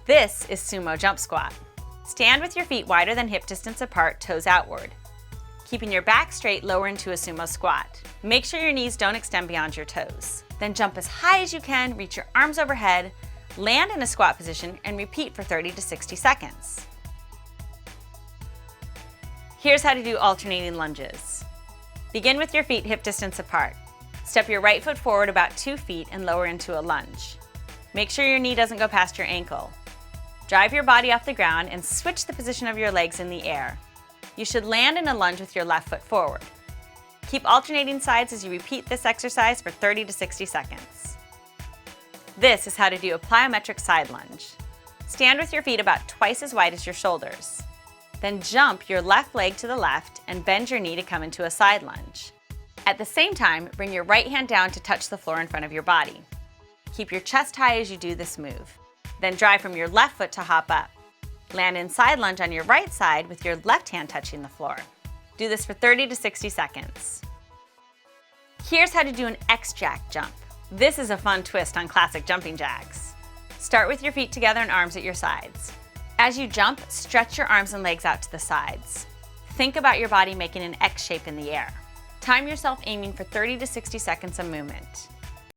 This is Sumo Jump Squat. Stand with your feet wider than hip distance apart, toes outward. Keeping your back straight, lower into a sumo squat. Make sure your knees don't extend beyond your toes. Then jump as high as you can, reach your arms overhead, land in a squat position, and repeat for 30 to 60 seconds. Here's how to do alternating lunges. Begin with your feet hip distance apart. Step your right foot forward about 2 feet and lower into a lunge. Make sure your knee doesn't go past your ankle. Drive your body off the ground and switch the position of your legs in the air. You should land in a lunge with your left foot forward. Keep alternating sides as you repeat this exercise for 30 to 60 seconds. This is how to do a plyometric side lunge. Stand with your feet about twice as wide as your shoulders. Then jump your left leg to the left and bend your knee to come into a side lunge. At the same time, bring your right hand down to touch the floor in front of your body. Keep your chest high as you do this move. Then drive from your left foot to hop up. Land in side lunge on your right side with your left hand touching the floor. Do this for 30 to 60 seconds. Here's how to do an X-Jack jump. This is a fun twist on classic jumping jacks. Start with your feet together and arms at your sides. As you jump, stretch your arms and legs out to the sides. Think about your body making an X shape in the air. Time yourself aiming for 30 to 60 seconds of movement.